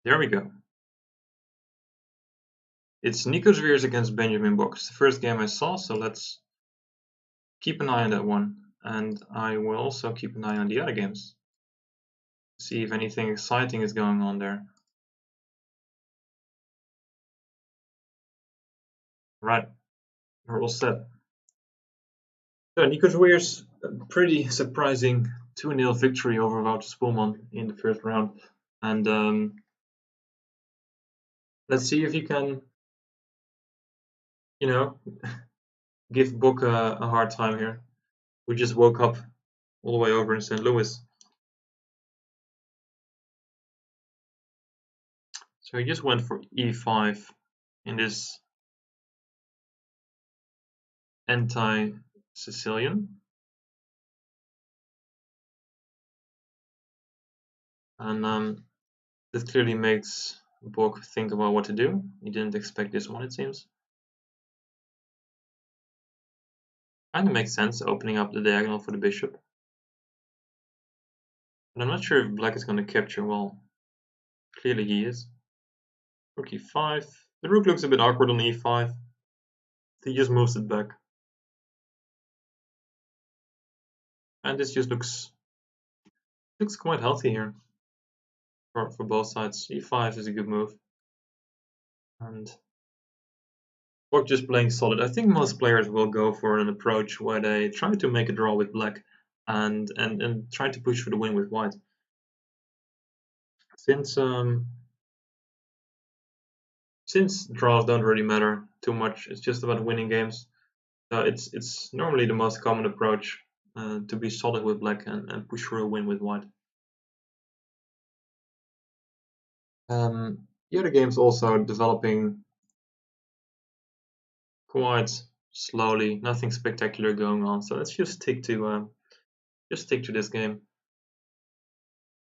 There we go. It's Nico Zveers against Benjamin Bok. It's the first game I saw, so let's keep an eye on that one. And I will also keep an eye on the other games. See if anything exciting is going on there. Right, we're all set. So Nico Zveers, a pretty surprising 2-0 victory over Wouter Spoelman in the first round. And let's see if he can, give Bok a hard time here. We just woke up all the way over in St. Louis. So he just went for e5 in this anti-Sicilian. And this clearly makes Bok think about what to do. He didn't expect this one, it seems. Kinda makes sense, opening up the diagonal for the bishop. But I'm not sure if black is going to capture well. Clearly he is. Rook e5. The rook looks a bit awkward on e5. He just moves it back. And this just looks quite healthy here for both sides. e5 is a good move. And Bok just playing solid. I think most players will go for an approach where they try to make a draw with black and try to push for the win with white. Since draws don't really matter too much, it's just about winning games. So it's normally the most common approach to be solid with black and push for a win with white. The other game's also developing quite slowly. Nothing spectacular going on. So let's just stick to this game.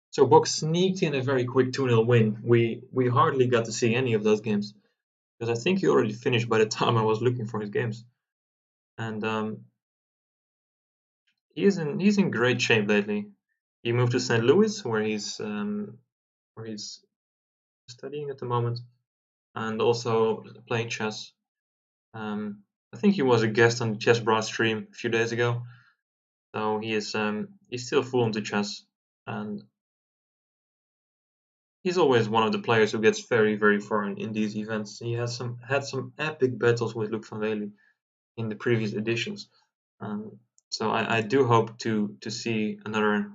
So Bok sneaked in a very quick 2-0 win. We hardly got to see any of those games because I think he already finished by the time I was looking for his games. And he's in great shape lately. He moved to St. Louis, where he's studying at the moment, and also playing chess. I think he was a guest on the Chess Bra stream a few days ago. So he's still full into chess, and he's always one of the players who gets very, very far in these events. He had some epic battles with Luc van Wely in the previous editions. So I do hope to see another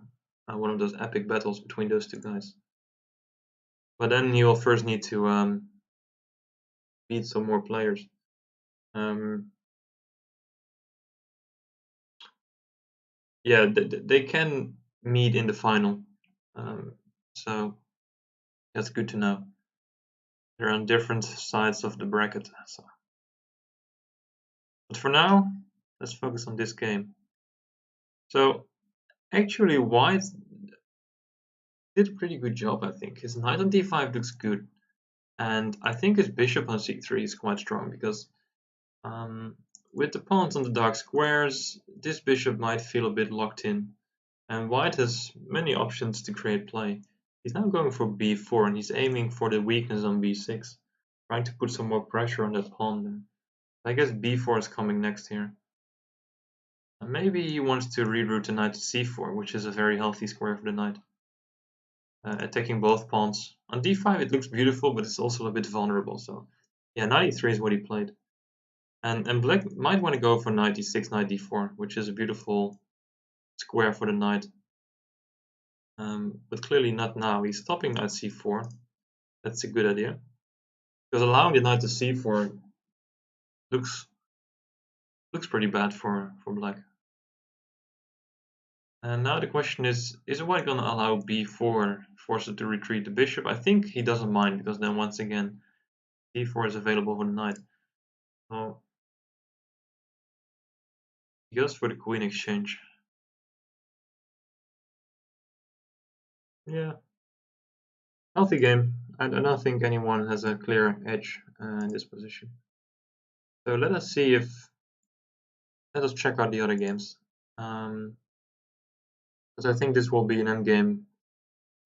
one of those epic battles between those two guys. But then he will first need to beat some more players. Yeah, they can meet in the final. So that's good to know. They're on different sides of the bracket. So. But for now, let's focus on this game. So actually, white did a pretty good job, I think. His knight on d5 looks good. And I think his bishop on c3 is quite strong because with the pawns on the dark squares, this bishop might feel a bit locked in. And white has many options to create play. He's now going for b4 and he's aiming for the weakness on b6, trying to put some more pressure on that pawn there. I guess b4 is coming next here. And maybe he wants to reroute the knight to c4, which is a very healthy square for the knight. Attacking both pawns. On d5 it looks beautiful, but it's also a bit vulnerable. So yeah, knight e3 is what he played. And black might want to go for knight e6, knight d4, which is a beautiful square for the knight. But clearly not now. He's stopping knight c4. That's a good idea. Because allowing the knight to c4 looks pretty bad for black. And now the question is white going to allow b4, force it to retreat the bishop? I think he doesn't mind, because then once again d4 is available for the knight. So he goes for the queen exchange. Yeah, healthy game. I don't think anyone has a clear edge in this position. So let us check out the other games. Because I think this will be an endgame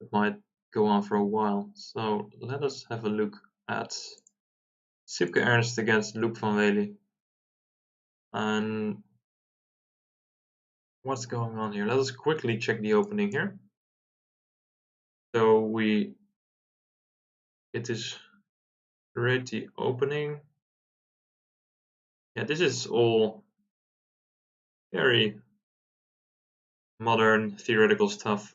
that might go on for a while. So let us have a look at Sipke Ernst against Luke van Wely. And what's going on here? Let us quickly check the opening here. So it is already opening. Yeah, this is all very modern theoretical stuff.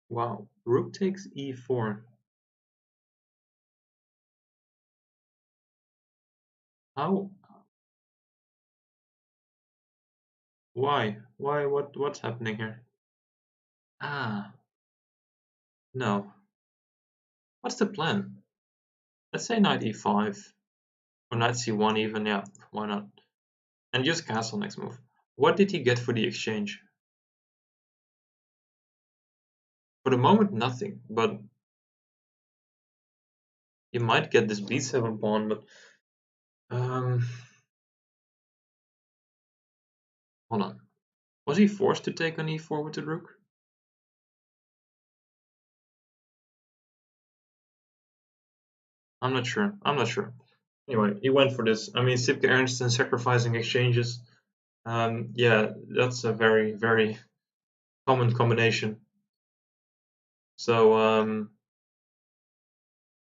Wow, rook takes e4. How? Why? Why? What's happening here? Ah, no. What's the plan? Let's say knight e5 or knight c1 even. Yeah, why not? And just castle next move. What did he get for the exchange? For the moment, nothing. But you might get this b7 pawn. But hold on. Was he forced to take on e4 with the rook? I'm not sure. I'm not sure. Anyway, he went for this. I mean, Sipke Ernst sacrificing exchanges. Yeah, that's a very, very common combination. So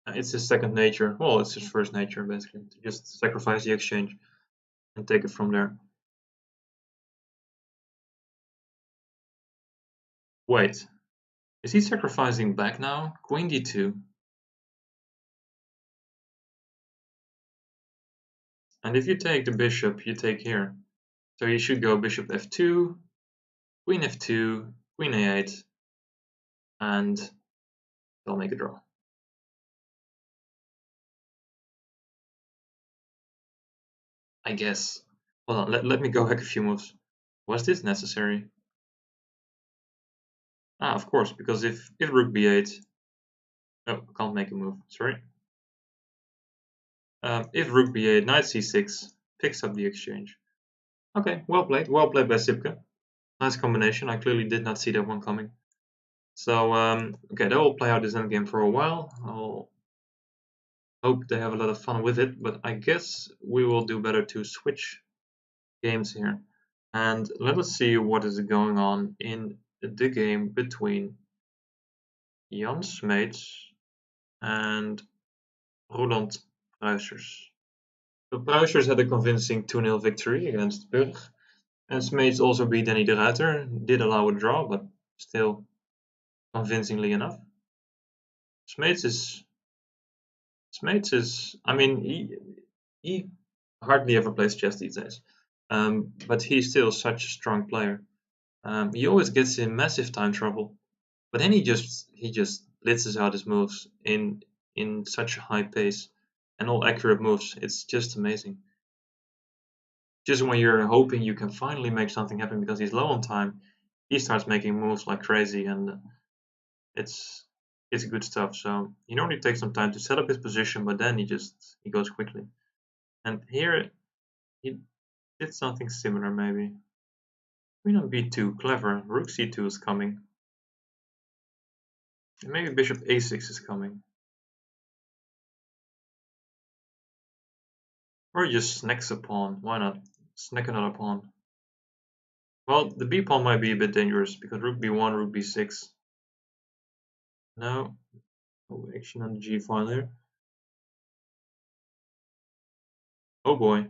it's his second nature. Well, it's his first nature, basically, to just sacrifice the exchange and take it from there. Wait, is he sacrificing back now? Queen d2. And if you take the bishop, you take here. So you should go bishop f2, queen f2, queen a8, and they'll make a draw. I guess. Hold on, let me go back a few moves. Was this necessary? Ah, of course, because if rook b8, oh, can't make a move, sorry. If rook b8, knight c6 picks up the exchange. Okay, well played by Sipke. Nice combination. I clearly did not see that one coming. So okay, that will play out this endgame for a while. I'll hope they have a lot of fun with it, but I guess we will do better to switch games here. And let us see what is going on in the game between Jan Smeets and Roland Pruisers. So Pruisers had a convincing 2-0 victory against Burg. And Smeets also beat Danny de Ruiter, did allow a draw, but still convincingly enough. Smeets is, I mean, he hardly ever plays chess these days, but he's still such a strong player. He always gets in massive time trouble, but then he just blitzes out his moves in such a high pace and all accurate moves. It's just amazing. Just when you're hoping you can finally make something happen because he's low on time, he starts making moves like crazy, and it's good stuff. So he normally takes some time to set up his position, but then he goes quickly. And here he did something similar, maybe. Queen on b2, clever. Rook c2 is coming. And maybe bishop a6 is coming. Or he just snacks a pawn. Why not? Snack another pawn. Well, the b pawn might be a bit dangerous because rook b1, rook b6. No. No action on the g file here. Oh boy.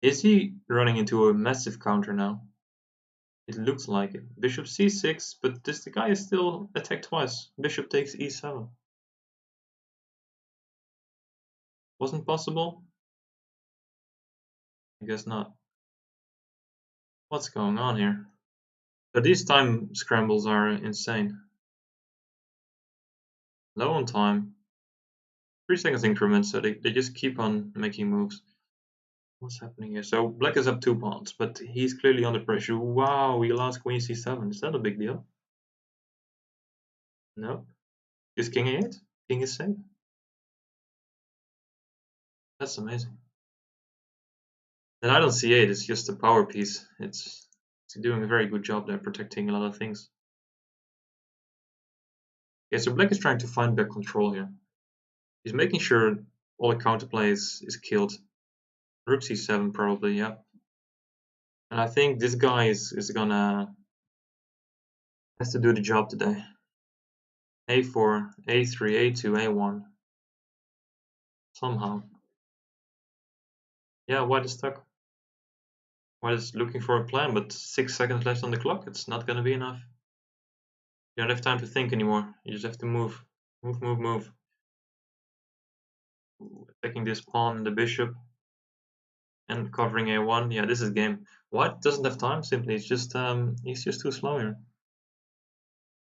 Is he running into a massive counter now? It looks like it. Bishop c6, but the guy is still attacked twice. Bishop takes e7. Wasn't possible? I guess not. What's going on here? So these time scrambles are insane. Low on time. 3 seconds increments, so they just keep on making moves. What's happening here? So black is up 2 pawns, but he's clearly under pressure. Wow, he lost queen c7. Is that a big deal? No. Is king a8? King is safe. That's amazing. And knight on c8 is just a power piece. It's doing a very good job there, protecting a lot of things. Okay, so black is trying to find back control here. He's making sure all the counterplay is killed. Rook c7 probably, yeah. And I think this guy is gonna has to do the job today. a4, a3, a2, a1. Somehow. Yeah, white is stuck. White is looking for a plan, but 6 seconds left on the clock. It's not gonna be enough. You don't have time to think anymore. You just have to move. Move, move, move. Attacking this pawn and the bishop. And covering a1. Yeah, this is game. White doesn't have time, simply. It's just he's just too slow here.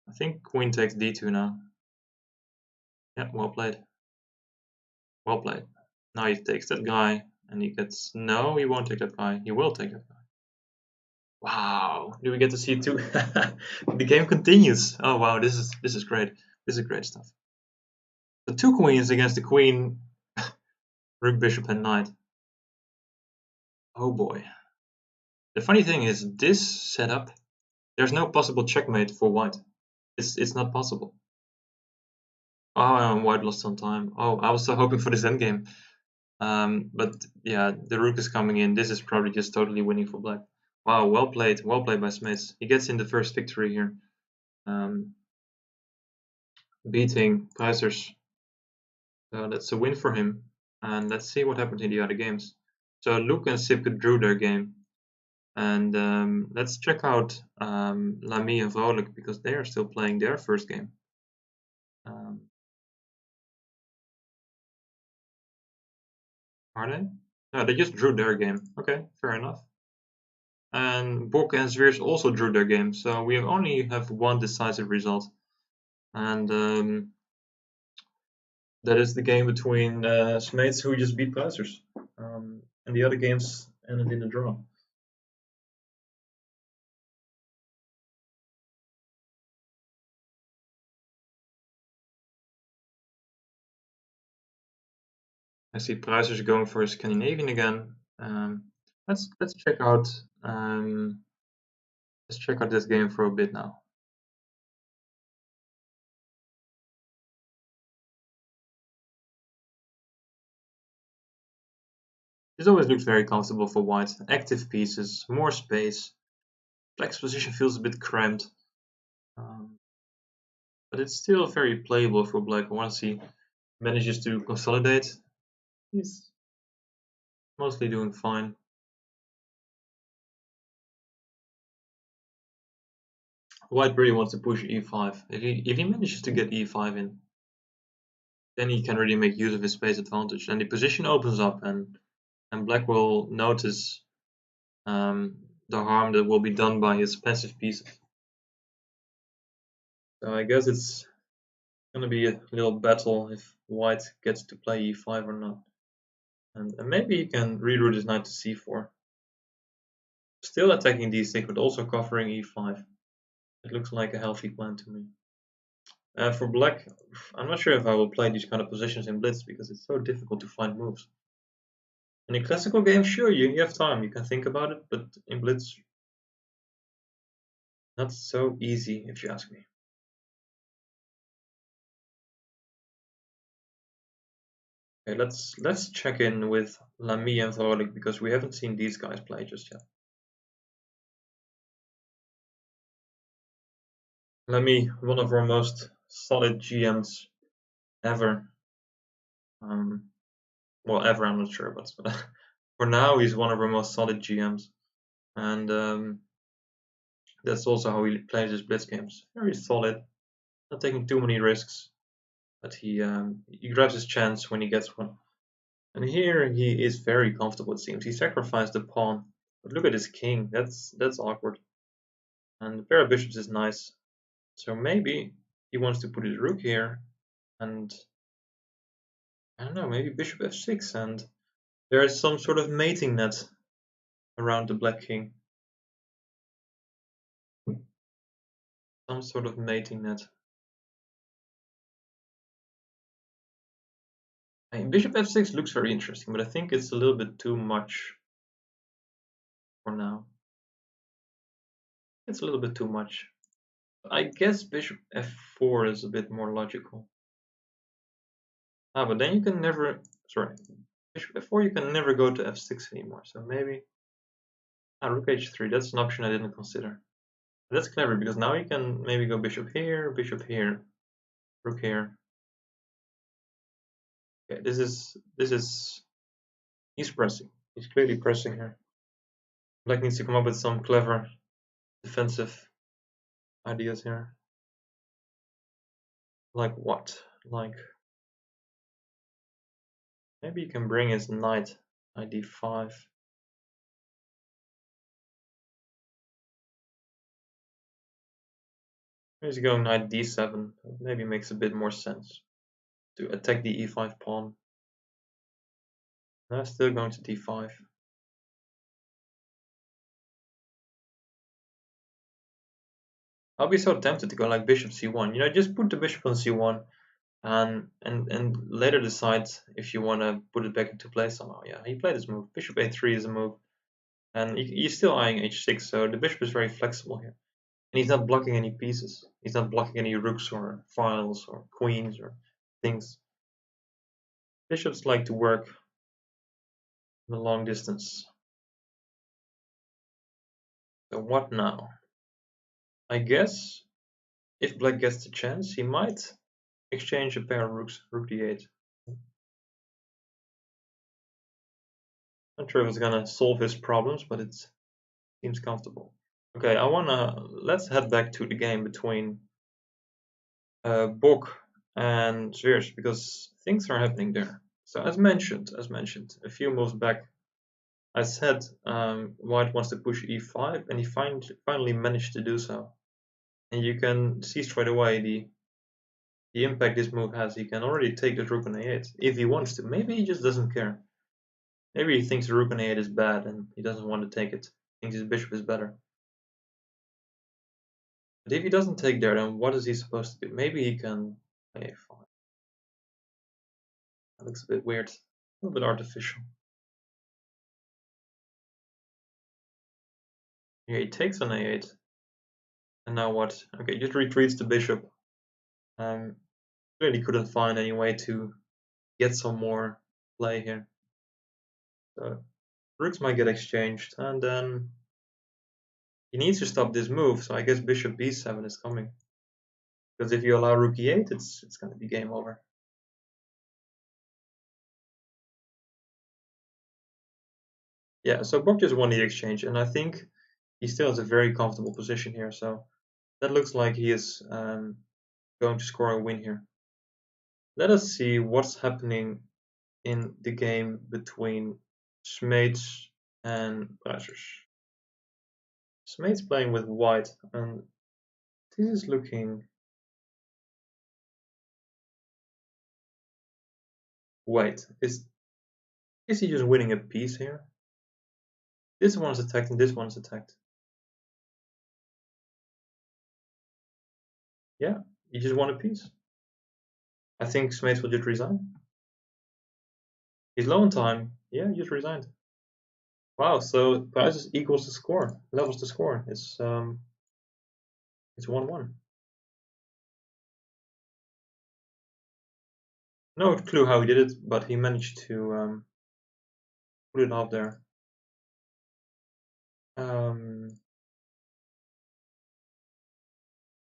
I think queen takes d2 now. Yeah, well played. Well played. Now he takes that guy and he gets no, he won't take that guy. He will take that guy. Wow. Do we get to see two? The game continues. Oh wow, this is great. This is great stuff. The two queens against the queen, rook, bishop, and knight. Oh boy. The funny thing is, this setup, there's no possible checkmate for white. It's not possible. Oh, white lost some time. Oh, I was so hoping for this endgame. But yeah, the rook is coming in. This is probably just totally winning for black. Wow, well played by Smits. He gets in the first victory here, beating Prizers. So that's a win for him. And let's see what happened in the other games. So Luke and Sipke drew their game. And let's check out Lamy and Vrolijk because they are still playing their first game. Are they? No, they just drew their game. Okay, fair enough. And Bok and Zveers also drew their game, so we only have one decisive result. And that is the game between Smeets, who just beat Prizers. And the other games ended in a draw. I see Prizers going for a Scandinavian again. Let's check out this game for a bit now. This always looks very comfortable for white. Active pieces, more space. Black's position feels a bit cramped. But it's still very playable for black. Once he manages to consolidate, he's mostly doing fine. White really wants to push e5. If he manages to get e5 in, then he can really make use of his space advantage. And the position opens up, and black will notice the harm that will be done by his passive pieces. So I guess it's gonna be a little battle if white gets to play e5 or not. And maybe he can reroute his knight to c4. Still attacking d6, but also covering e5. It looks like a healthy plan to me. For black, I'm not sure if I will play these kind of positions in Blitz because it's so difficult to find moves. In a classical game, sure, you have time, you can think about it, but in Blitz, not so easy if you ask me. Okay, let's check in with Lamy and Vrolijk because we haven't seen these guys play just yet. Lamy, one of our most solid GMs ever. Well, ever, I'm not sure, but for now, he's one of our most solid GMs. And that's also how he plays his Blitz games. Very solid, not taking too many risks, but he grabs his chance when he gets one. And here he is very comfortable, it seems. He sacrificed the pawn, but look at his king. That's awkward. And the pair of bishops is nice. So maybe he wants to put his rook here, and I don't know, maybe bishop f6, and there is some sort of mating net around the black king. Some sort of mating net. I mean, bishop f6 looks very interesting, but I think it's a little bit too much for now. It's a little bit too much. I guess bishop f4 is a bit more logical. Ah, but then you can never, sorry, bishop f4 you can never go to f6 anymore, so maybe, rook h3, that's an option I didn't consider. That's clever, because now you can maybe go bishop here, rook here. Okay, he's pressing. He's clearly pressing here. Black needs to come up with some clever defensive ideas here. Like what? Like, maybe he can bring his knight d5. He's going knight d7. Maybe makes a bit more sense to attack the e5 pawn. No, still going to d5. I'll be so tempted to go like bishop c1. You know, just put the bishop on c1 and later decide if you want to put it back into play somehow. Yeah, he played this move. Bishop a3 is a move. And he's still eyeing h6, so the bishop is very flexible here. And he's not blocking any pieces. He's not blocking any rooks or files or queens or things. Bishops like to work in the long distance. So what now? I guess if black gets the chance, he might exchange a pair of rooks, rook d8. Not sure if it's gonna solve his problems, but it seems comfortable. Okay, let's head back to the game between Bok and Zverev, because things are happening there. So as mentioned, a few moves back, I said White wants to push e5, and he finally managed to do so. And you can see straight away the impact this move has. He can already take the rook on a8 if he wants to. Maybe he just doesn't care. Maybe he thinks the rook on a8 is bad and he doesn't want to take it. He thinks his bishop is better. But if he doesn't take there, then what is he supposed to do? Maybe he can play a5. That looks a bit weird, a little bit artificial. Here he takes on a8. And now what? Okay, just retreats the bishop. Clearly couldn't find any way to get some more play here. So rooks might get exchanged, and then he needs to stop this move. So I guess bishop b7 is coming, because if you allow rook e8, it's going to be game over. Yeah, so Bok just won the exchange, and I think he still has a very comfortable position here. So that looks like he is going to score a win here. Let us see what's happening in the game between Smeets and Brazers. Smeets playing with white, and this is looking. Wait, is he just winning a piece here? This one's attacked and this one's attacked. Yeah, he just won a piece. I think Smeets will just resign. He's low on time. Yeah, he just resigned. Wow, so Brazers equals the score, levels the score. It's 1-1. No clue how he did it, but he managed to put it off there.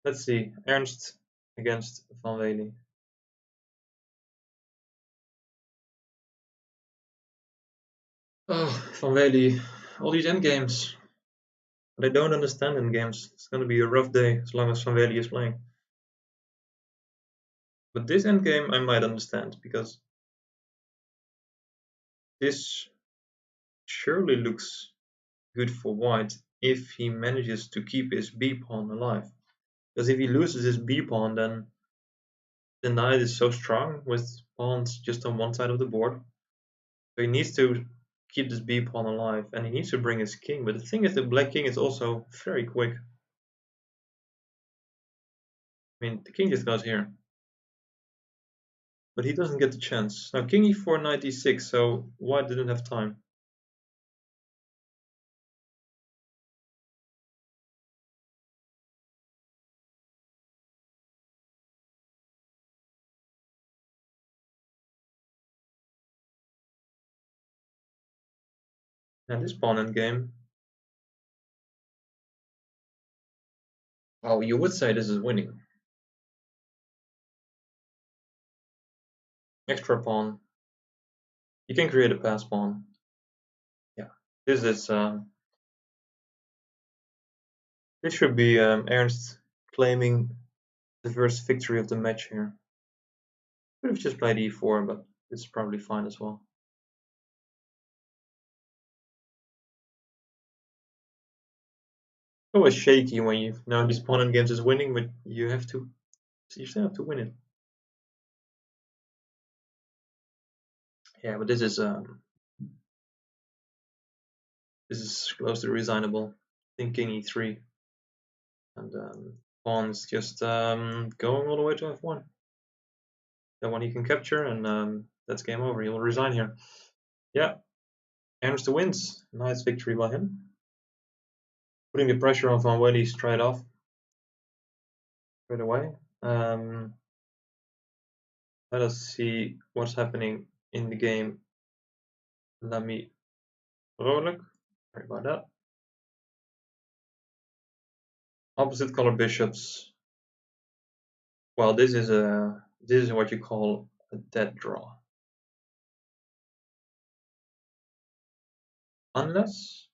Let's see, Ernst against Van Wely. Oh, Van Wely, all these endgames. But I don't understand endgames. It's going to be a rough day as long as Van Wely is playing. But this endgame I might understand, because this surely looks good for white if he manages to keep his b-pawn alive. Because if he loses his b-pawn, then the knight is so strong with pawns just on one side of the board. So he needs to keep this b-pawn alive, and he needs to bring his king. But the thing is, the black king is also very quick. I mean, the king just goes here. But he doesn't get the chance. Now king e4, knight e6, so white didn't have time. And this pawn endgame. Oh, you would say this is winning. Extra pawn. You can create a pass pawn. Yeah, this is this should be Ernst claiming the first victory of the match here. Could have just played e4, but it's probably fine as well. It's always shaky when you know this pawn endgames is winning, but you still have to win it. Yeah, but this is close to resignable. I think king e3, and pawn's just going all the way to f1. That one he can capture, and that's game over. He'll resign here. Yeah, Ernst wins. Nice victory by him. Putting the pressure on Van Wely straight away. Let us see what's happening in the game. Lamy Vrolijk. Sorry about that. Opposite color bishops. Well, this is what you call a dead draw. Unless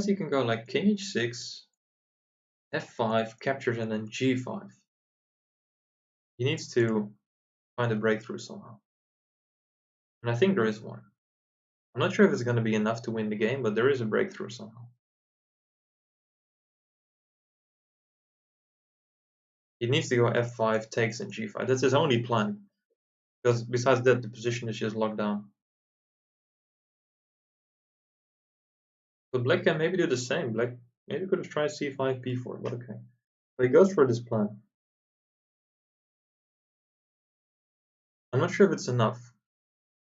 you can go like king h6, f5, captures, and then g5. He needs to find a breakthrough somehow. And I think there is one. I'm not sure if it's going to be enough to win the game, but there is a breakthrough somehow. He needs to go f5, takes, and g5. That's his only plan. Because besides that, the position is just locked down. But black can maybe do the same. Black maybe could have tried c5, b4, but okay. But he goes for this plan. I'm not sure if it's enough.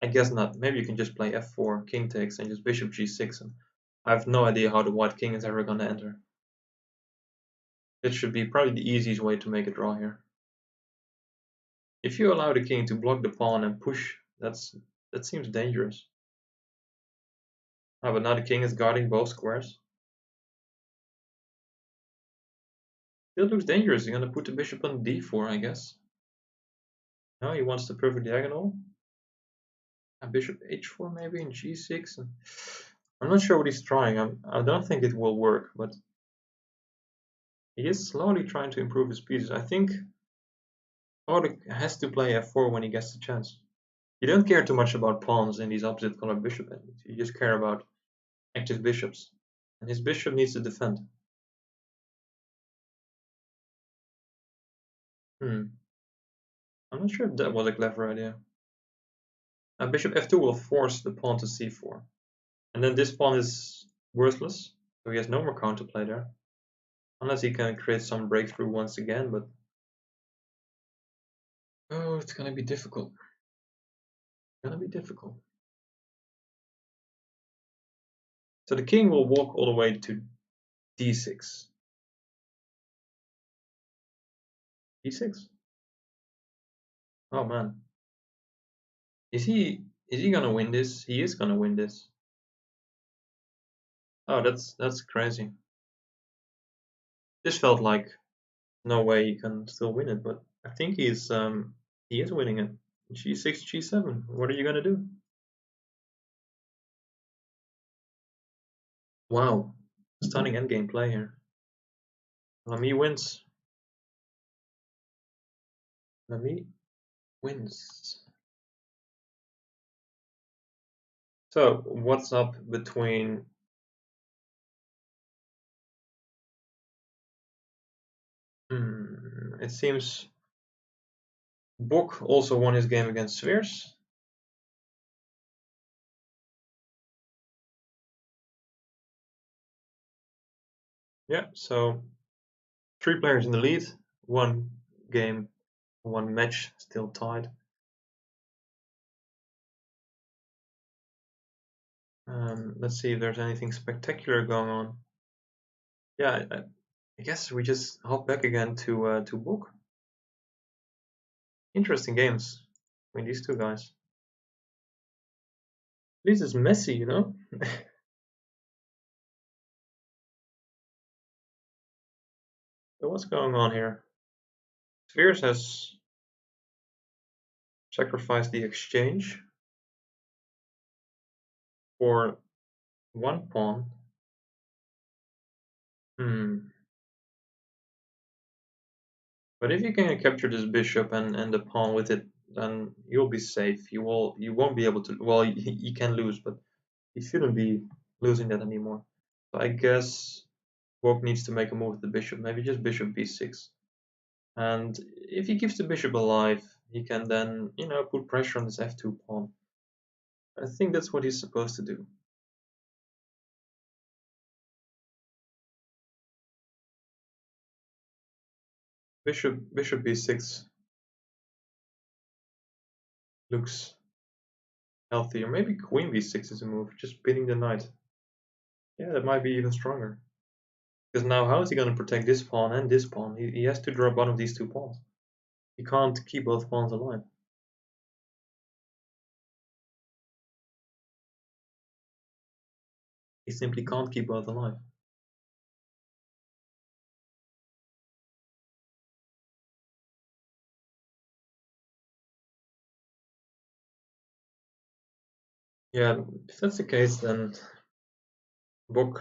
I guess not. Maybe you can just play f4, king takes, and just bishop g6. And I have no idea how the white king is ever going to enter. It should be probably the easiest way to make a draw here. If you allow the king to block the pawn and push, that seems dangerous. Ah, but now the king is guarding both squares. Still looks dangerous. You're going to put the bishop on d4, I guess. No, he wants the perfect diagonal. And bishop h4 maybe in g6. And I'm not sure what he's trying. I don't think it will work, but he is slowly trying to improve his pieces. I think Odek has to play f4 when he gets the chance. You don't care too much about pawns in these opposite color bishop endings. You just care about active bishops. And his bishop needs to defend. I'm not sure if that was a clever idea. Now bishop f2 will force the pawn to c4. And then this pawn is worthless, so he has no more counterplay there. Unless he can create some breakthrough once again, but oh, it's gonna be difficult. Gonna be difficult. So the king will walk all the way to d6. d6? Oh man. Is he gonna win this? He is gonna win this. Oh, that's crazy. This felt like no way he can still win it, but I think he is winning it. g6, g7. What are you gonna do? Wow, stunning endgame play here. Lamy wins. Lamy wins. So what's up between it seems Bok also won his game against Sveers. Yeah, so 3 players in the lead, 1 game, 1 match still tied. Let's see if there's anything spectacular going on. Yeah, I guess we just hop back again to Bok. Interesting games between these two guys. least it's messy, you know? So what's going on here? Spheres has sacrificed the exchange for one pawn. But if you can capture this bishop and the pawn with it, then you'll be safe. You won't be able to. Well, you can lose, but you shouldn't be losing that anymore. So I guess Borg needs to make a move with the bishop. Maybe just bishop b6. And if he keeps the bishop alive, he can then, put pressure on this f2 pawn. I think that's what he's supposed to do. Bishop b6 looks healthier. Maybe queen b6 is a move, just pinning the knight. Yeah, that might be even stronger. Because now how is he going to protect this pawn and this pawn? He has to drop one of these two pawns. He can't keep both pawns alive. He simply can't keep both alive. Yeah, if that's the case, then Borg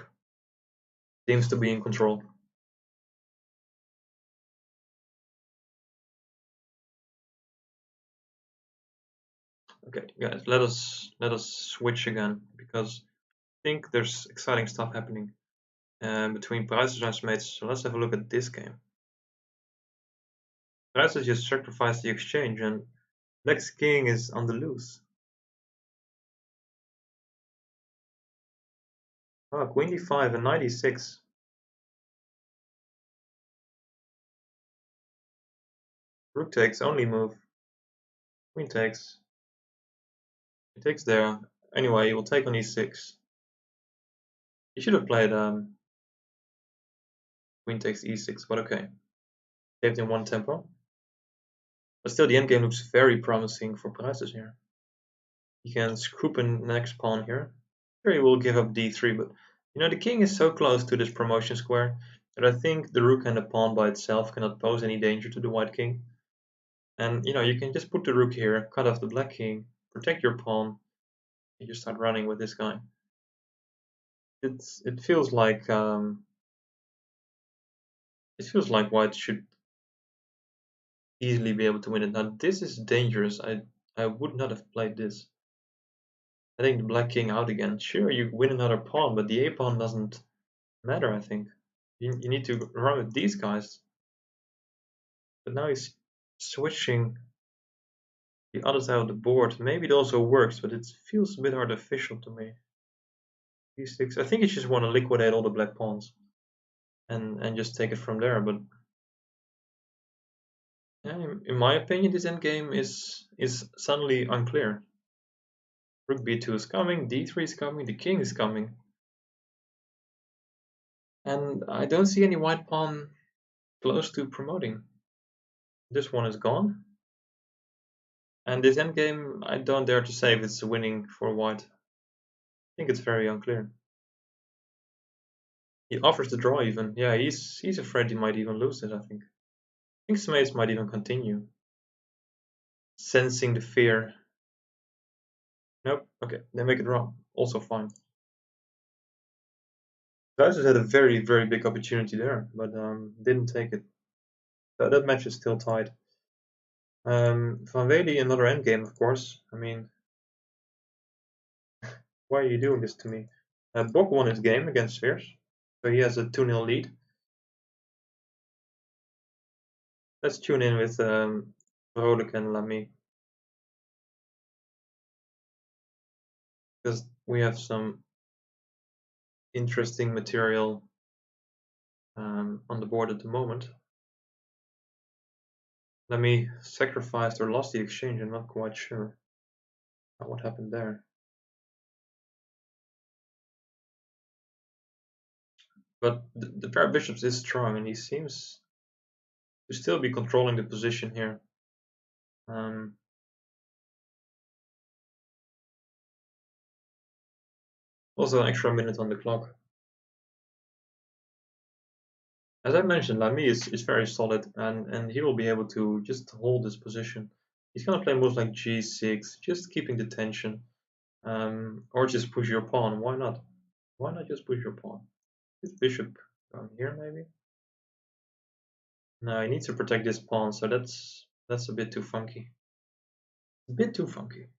seems to be in control. Okay, guys, let us switch again because I think there's exciting stuff happening between Prizes and Smates. So let's have a look at this game. Prizes just sacrificed the exchange and Black's king is on the loose. Oh, queen d5 and knight e6. Rook takes, only move. Queen takes. He takes there. Anyway, he will take on e6. He should have played queen takes e6, but okay. Saved in one tempo. But still, the endgame looks very promising for Prizes here. He can scoop in next pawn here. Sure, he will give up d3, but the king is so close to this promotion square that I think the rook and the pawn by itself cannot pose any danger to the white king. And you can just put the rook here, cut off the black king, protect your pawn, and you start running with this guy. It feels like white should easily be able to win it. Now this is dangerous. I would not have played this. I think the black king out again. Sure, you win another pawn, but the a pawn doesn't matter. I think you need to run with these guys. But now he's switching the other side of the board. Maybe it also works, but it feels a bit artificial to me. D6. I think you just want to liquidate all the black pawns and just take it from there. But yeah, in my opinion, this endgame is suddenly unclear. Rook b2 is coming, d3 is coming, the king is coming. And I don't see any white pawn close to promoting. This one is gone. And this endgame, I don't dare to say if it's winning for white. I think it's very unclear. He offers the draw even. Yeah, he's afraid he might even lose it, I think. I think Smates might even continue. Sensing the fear. Nope, okay, they make it wrong. Also fine. Duitsers had a very, very big opportunity there, but didn't take it. So that match is still tied. Van Wely, another endgame, of course. I mean, why are you doing this to me? Borg won his game against Spheres, so he has a 2-0 lead. Let's tune in with Vrolijk and Lamy, because we have some interesting material on the board at the moment. Lamy sacrificed or lost the exchange. I'm not quite sure what happened there. But the pair of bishops is strong, and he seems to still be controlling the position here. Also, an extra minute on the clock. As I mentioned, Lamy is very solid, and he will be able to just hold this position. He's gonna play moves like g6, just keeping the tension, or just push your pawn. Why not? Why not just push your pawn? This bishop down here, maybe. No, he needs to protect this pawn, so that's a bit too funky. A bit too funky.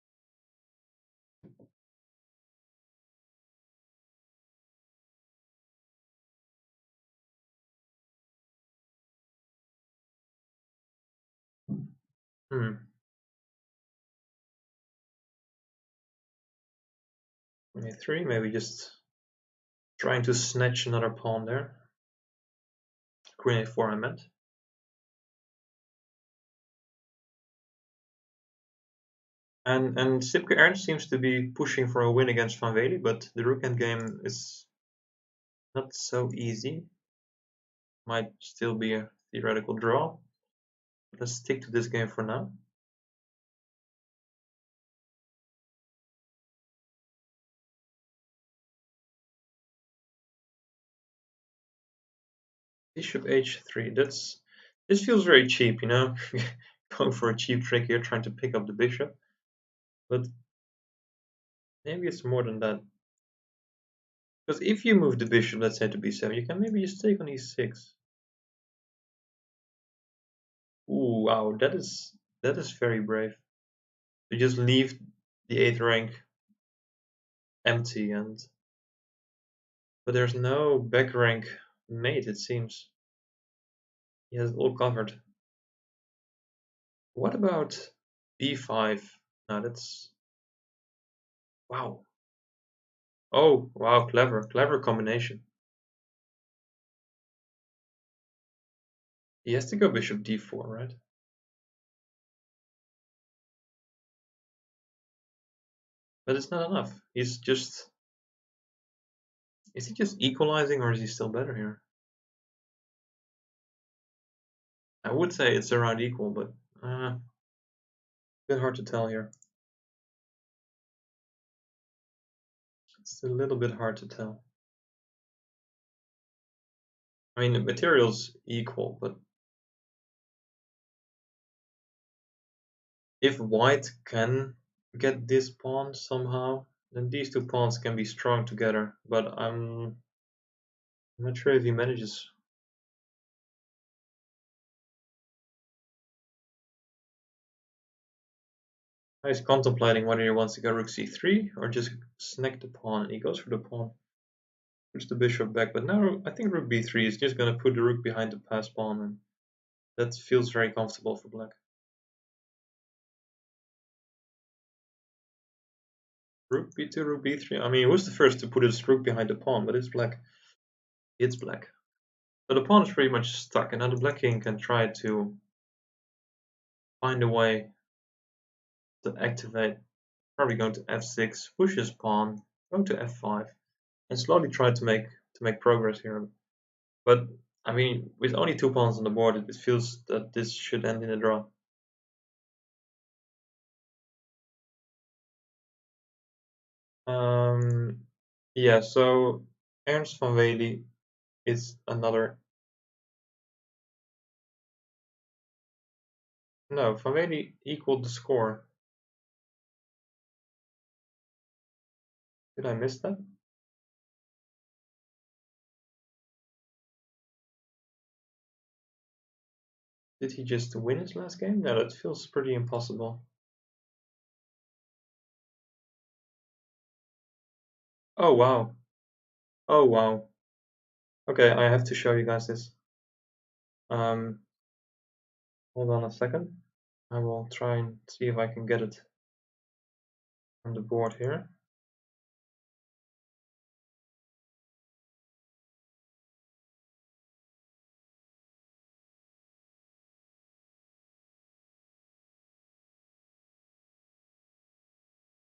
Hmm. A3, maybe just trying to snatch another pawn there. Queen a4, I meant. And Sipke Ernst seems to be pushing for a win against Van Wely, but the rook endgame is not so easy. Might still be a theoretical draw. Let's stick to this game for now. Bishop h3. This feels very cheap, you know, going for a cheap trick here, trying to pick up the bishop. But maybe it's more than that. Because if you move the bishop, let's say to b7, you can maybe just take on e6. Ooh, wow, that is very brave. To just leave the 8th rank empty, but there's no back rank mate, it seems. He has it all covered. What about b5? No, that's wow. Oh, wow, clever combination. He has to go bishop d4, right? But it's not enough. He's just... Is he just equalizing or is he still better here? I would say it's around equal, but a bit hard to tell here. It's a little bit hard to tell. I mean, the material's equal, but if white can get this pawn somehow, then these two pawns can be strong together, but I'm not sure if he manages. He's contemplating whether he wants to go rook c3 or just snag the pawn, and he goes for the pawn. Puts the bishop back, but now I think rook b3 is just going to put the rook behind the passed pawn, and that feels very comfortable for black. Rook b2, rook b3. I mean, who's the first to put his rook behind the pawn? But it's black. It's black. So the pawn is pretty much stuck, and now the black king can try to find a way to activate. Probably going to f6, push his pawn, go to f5, and slowly try to make progress here. But I mean, with only 2 pawns on the board, it feels that this should end in a draw. Yeah, so Ernst van Wely is another. No, Van Wely equaled the score. Did I miss that? Did he just win his last game? No, that feels pretty impossible. Oh wow. Oh wow. Okay, I have to show you guys this. Hold on a second. I will try and see if I can get it on the board here.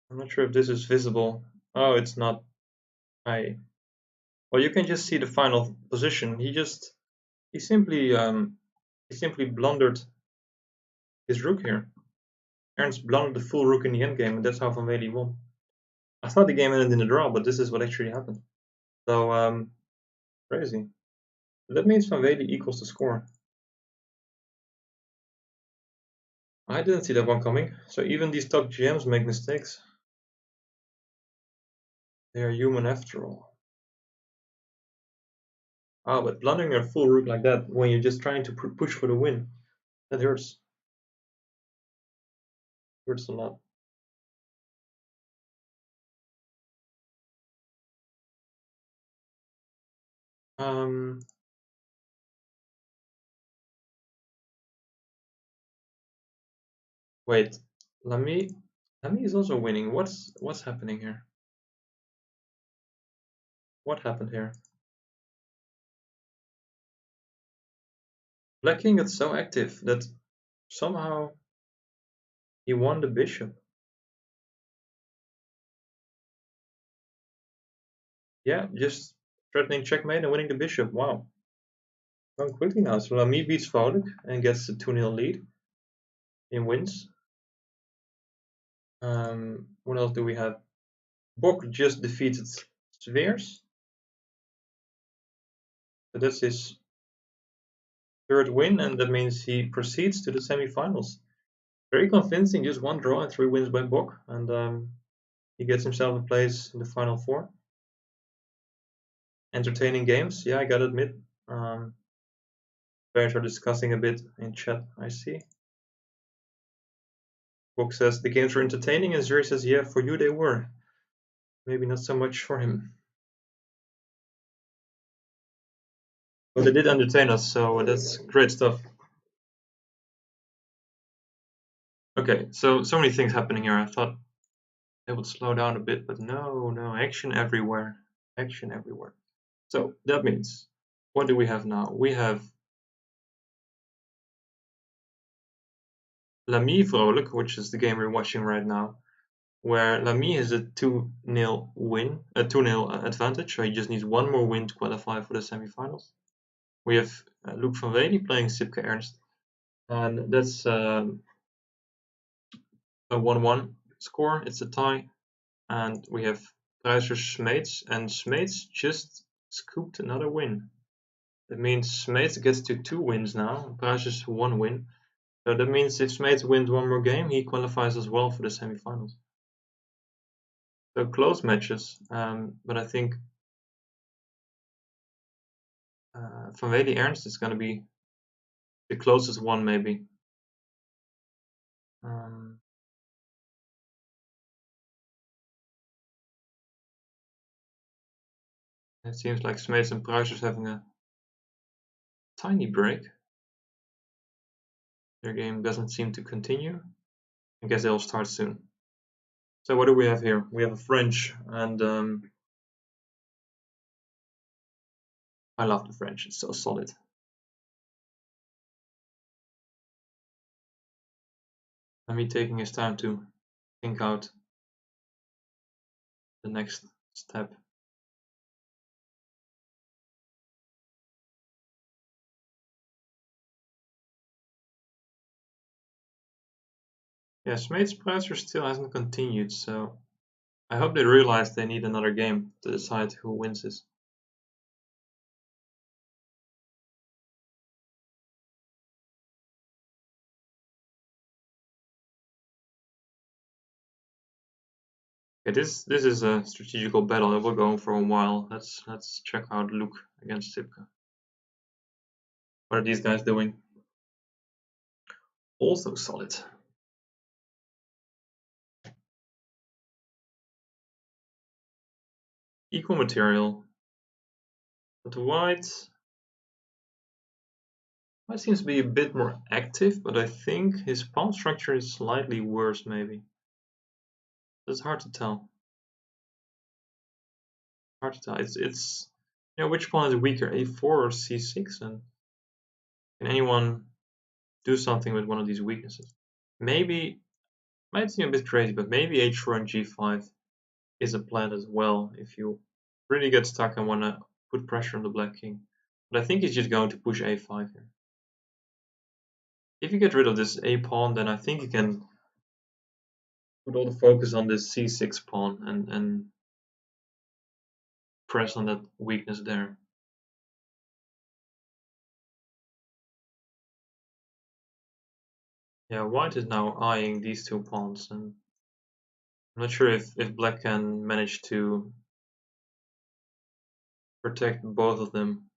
I'm not sure if this is visible. Oh, it's not. Well, you can just see the final position. He simply blundered his rook here. Ernst blundered the full rook in the endgame, and that's how Van Wely won. I thought the game ended in a draw, but this is what actually happened. So, crazy. That means Van Velde equals the score. I didn't see that one coming. So even these top GMs make mistakes. They are human after all. Oh, but blundering a full rook like that when you're just trying to push for the win, that hurts. Hurts a lot. Wait, Lamy is also winning. What's happening here? What happened here? Black King got so active that somehow he won the bishop. Yeah, just threatening checkmate and winning the bishop. Wow. Going quickly now. So Lamy beats Volek and gets the 2-0 lead. He wins. What else do we have? Bok just defeated Sveers. So that's his third win, and that means he proceeds to the semi-finals. Very convincing, just one draw and 3 wins by Bok, and he gets himself a place in the final 4. Entertaining games, yeah, I gotta admit. Players are discussing a bit in chat, I see. Bok says the games were entertaining, and Zuri says, yeah, for you they were. Maybe not so much for him. But they did entertain us, so that's great stuff. Okay, so many things happening here. I thought they would slow down a bit, but no, action everywhere. Action everywhere. So that means, what do we have now? We have Lamy Vrolijk, which is the game we're watching right now, where Lamy has a 2-0 win, a 2-0 advantage, so he just needs one more win to qualify for the semifinals. We have Luc van Velde playing Sipke Ernst, and that's a 1-1 score. It's a tie, and we have Pruiser Smeets, and Smeets just scooped another win. That means Smeets gets to 2 wins now, Pruiser's 1 win. So that means if Smeets wins one more game, he qualifies as well for the semifinals. So close matches, but I think Van Velde Ernst is going to be the closest one, maybe. It seems like Smeets and Pruiser is having a tiny break. Their game doesn't seem to continue. I guess they'll start soon. So what do we have here? We have a French, and I love the French. It's so solid. Lamy taking his time to think out the next step. Yeah, Smeets Pruiser still hasn't continued, so I hope they realize they need another game to decide who wins this. Okay, this is a strategical battle that will go on for a while. Let's check out Luc against Sipke. What are these guys doing? Also solid. Equal material. But white seems to be a bit more active, but I think his pawn structure is slightly worse, maybe. It's hard to tell. Hard to tell. It's which pawn is weaker, a4 or c6, and can anyone do something with one of these weaknesses? Maybe, might seem a bit crazy, but maybe h4 and g5 is a plan as well if you really get stuck and want to put pressure on the black king. But I think he's just going to push a5 here. If you get rid of this a pawn, then I think you can put all the focus on this c6 pawn and press on that weakness there. Yeah, white is now eyeing these two pawns, and I'm not sure if black can manage to protect both of them.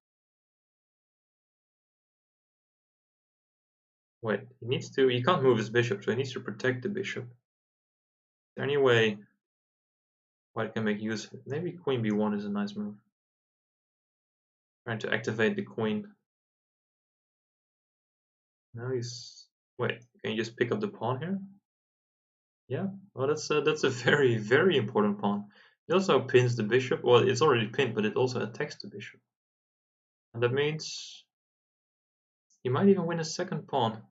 Wait, he can't move his bishop, so he needs to protect the bishop. Is there any way white can make use of it? Maybe queen b1 is a nice move. Trying to activate the queen. Now he's... Wait, can you just pick up the pawn here? Yeah, well that's a very, very important pawn. It also pins the bishop. Well, it's already pinned, but it also attacks the bishop. And that means he might even win a second pawn.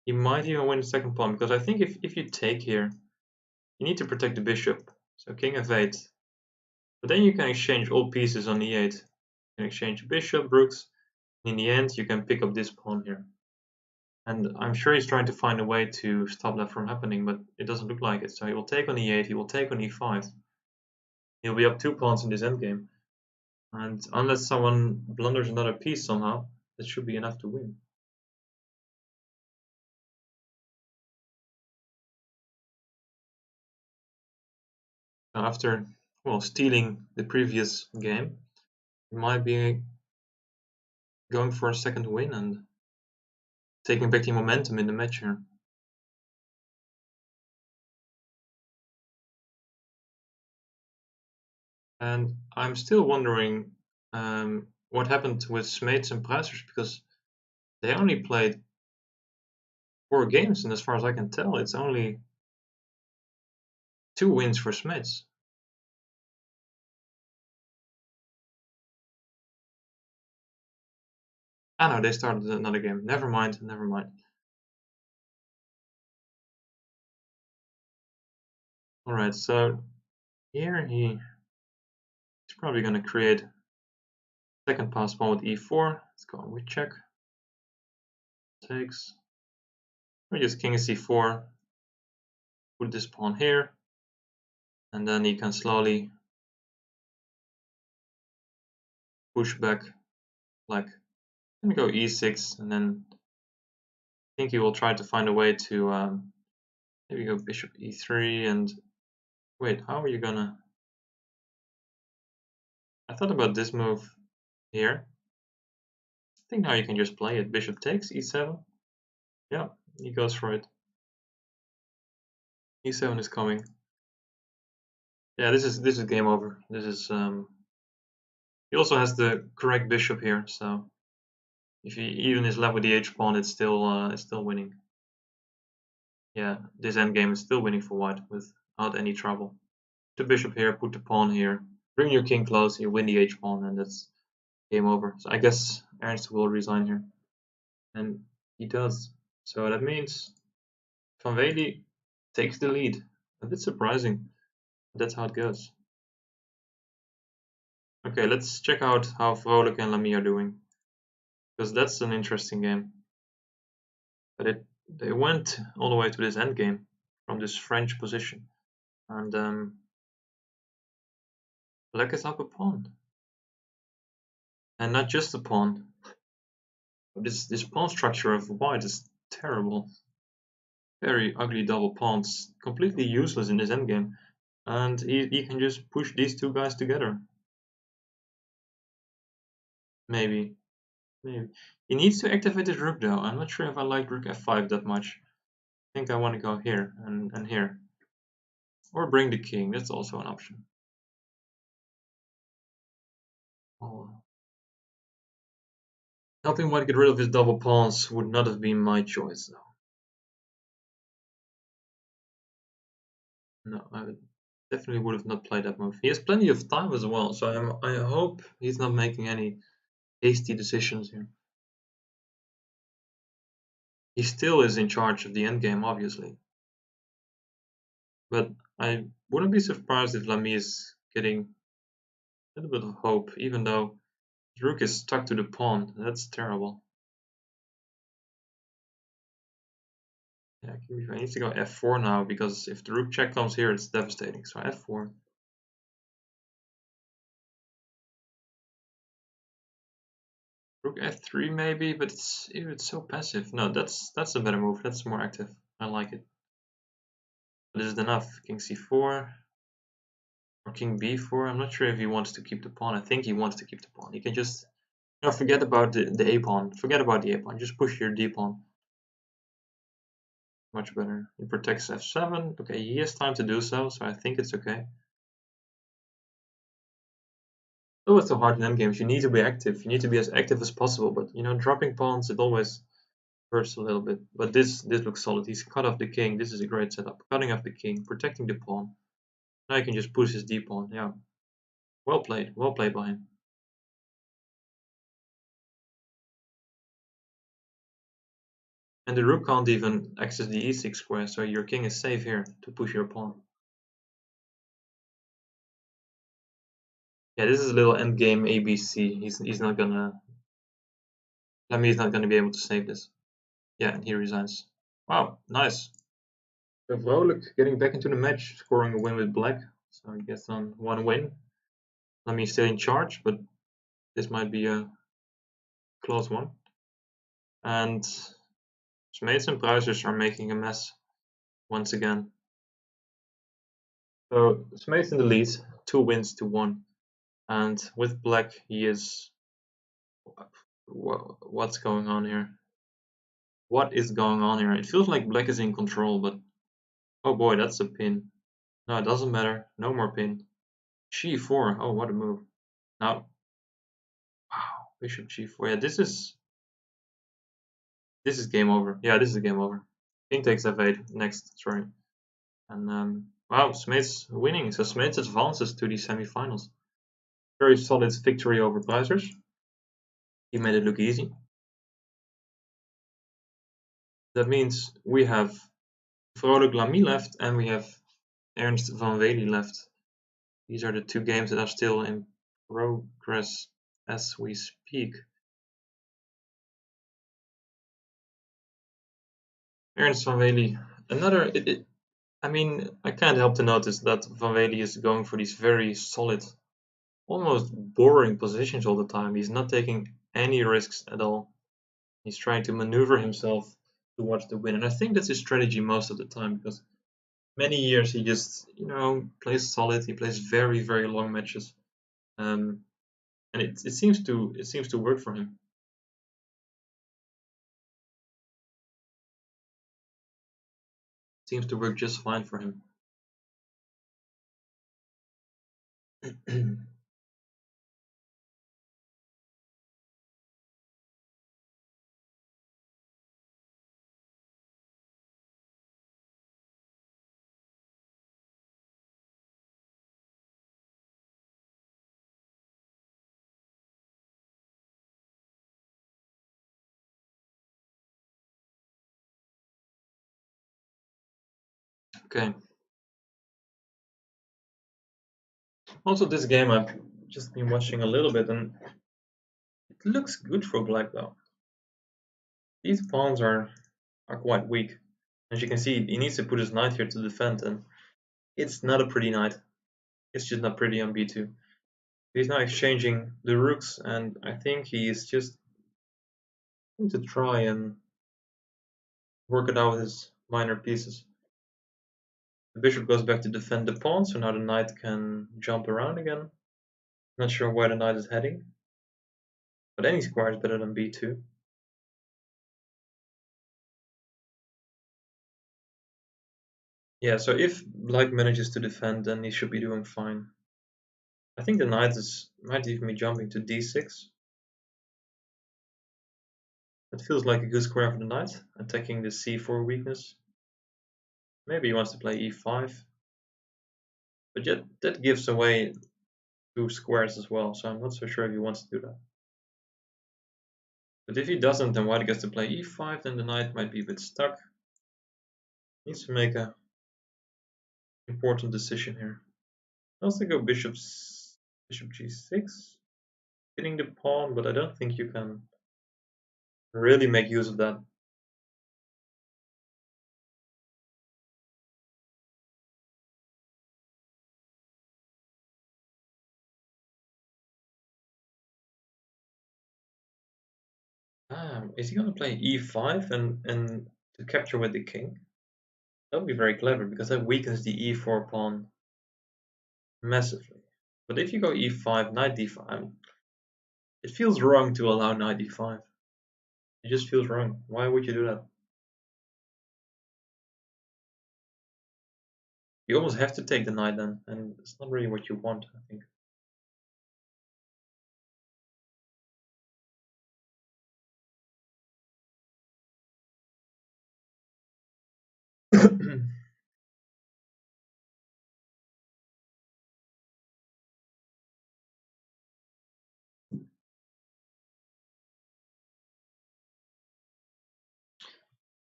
He might even win a second pawn, because I think if you take here, you need to protect the bishop. So king f8. But then you can exchange all pieces on e8. You can exchange bishop, rooks. In the end, you can pick up this pawn here. And I'm sure he's trying to find a way to stop that from happening, but it doesn't look like it. So he will take on e8, he will take on e5. He'll be up 2 pawns in this endgame. And unless someone blunders another piece somehow, that should be enough to win. After, well, stealing the previous game, he might be going for a second win and taking back the momentum in the match here. And I'm still wondering what happened with Smeets and Pruisers, because they only played 4 games, and as far as I can tell, it's only 2 wins for Smeets. Ah no, they started another game. Never mind, never mind. Alright, so here he's probably going to create second pass pawn with e4. Let's go with check. Takes. We just king c4. Put this pawn here. And then he can slowly push back like, I'm going to go e6, and then I think he will try to find a way to maybe go bishop e3 and wait, how are you gonna... I thought about this move here. I think now you can just play it. Bishop takes e7. Yeah, he goes for it. e7 is coming. Yeah, this is game over. This is he also has the correct bishop here, so if he even is left with the h pawn, it's still winning. Yeah, this endgame is still winning for white without any trouble. The bishop here, put the pawn here, bring your king close, you win the h pawn, and that's game over. So I guess Ernst will resign here, and he does. So that means Van Wely takes the lead. A bit surprising, but that's how it goes. Okay, let's check out how Vrolijk and Lamy are doing, because that's an interesting game. But they went all the way to this endgame from this French position, and black is up a pawn, and not just a pawn. This pawn structure of white is terrible. Very ugly double pawns, completely useless in this endgame, and he can just push these two guys together. Maybe. He needs to activate his rook though. I'm not sure if I like rook f5 that much. I think I want to go here and here. Or bring the king, that's also an option. Oh. Helping white get rid of his double pawns would not have been my choice though. No, I definitely would have not played that move. He has plenty of time as well, so I hope he's not making any hasty decisions here. He still is in charge of the endgame, obviously. But I wouldn't be surprised if Lamy is getting a little bit of hope, even though his rook is stuck to the pawn. That's terrible. Yeah, Yeah, king b5. I need to go f4 now because if the rook check comes here, it's devastating. So f4. Rook f3 maybe, but it's so passive. No, that's a better move. That's more active. I like it. But is it enough? King c4 or king b4? I'm not sure if he wants to keep the pawn. I think he wants to keep the pawn. He can just forget about the a pawn. Forget about the a pawn. Just push your d pawn. Much better. He protects f7. Okay, he has time to do so, so I think it's okay. Oh, it's so hard in endgames. You need to be active. You need to be as active as possible. But dropping pawns, it always hurts a little bit. But this looks solid. He's cut off the king. This is a great setup. Cutting off the king, protecting the pawn. Now you can just push his d pawn. Yeah, well played. Well played by him. And the rook can't even access the e6 square, so your king is safe here to push your pawn. Yeah, this is a little endgame ABC. He's not gonna. I mean, he's not gonna be able to save this. Yeah, and he resigns. Wow, nice. So Vrolijk getting back into the match, scoring a win with black. So he gets on one win. I mean, still in charge, but this might be a close one. And Smeets and Pruisers are making a mess once again. So Smeets in the lead, 2 wins to 1. And with black, he is. What's going on here? What is going on here? It feels like black is in control, but oh boy, that's a pin. No, it doesn't matter. No more pin. G4. Oh, what a move. Now, wow, bishop G4. Yeah, this is game over. Yeah, this is game over. King takes f8 next, sorry. And wow, Smeets winning. So Smeets advances to the semifinals. Very solid victory over Pruisers. He made it look easy. That means we have Vrolijk Lamy left and we have Ernst van Wely left. These are the 2 games that are still in progress as we speak. Ernst van Wely, another. I mean, I can't help to notice that Van Wely is going for these very solid, almost boring positions all the time. He's not taking any risks at all. He's trying to maneuver himself towards the win, and I think that's his strategy most of the time because many years he just plays solid. He plays very very long matches, and it seems to work for him. It seems to work just fine for him. Okay. Also, this game I've just been watching a little bit, and it looks good for black though. These pawns are quite weak. As you can see, he needs to put his knight here to defend, and it's not a pretty knight. It's just not pretty on b2. He's now exchanging the rooks, and I think he is just going to try and work it out with his minor pieces. The bishop goes back to defend the pawn, so now the knight can jump around again. Not sure where the knight is heading, but any square is better than b2. Yeah, so if black manages to defend, then he should be doing fine. I think the knight might even be jumping to d6. That feels like a good square for the knight, attacking the c4 weakness. Maybe he wants to play e5. But yet that gives away 2 squares as well, so I'm not so sure if he wants to do that. But if he doesn't, then white gets to play e5, then the knight might be a bit stuck. Needs to make a important decision here. Also go bishop g6, hitting the pawn, but I don't think you can really make use of that. Is he gonna play e5 and to capture with the king? That would be very clever because that weakens the e4 pawn massively. But if you go e5, knight d5, it feels wrong to allow knight d5. It just feels wrong. Why would you do that? You almost have to take the knight then, and it's not really what you want, I think.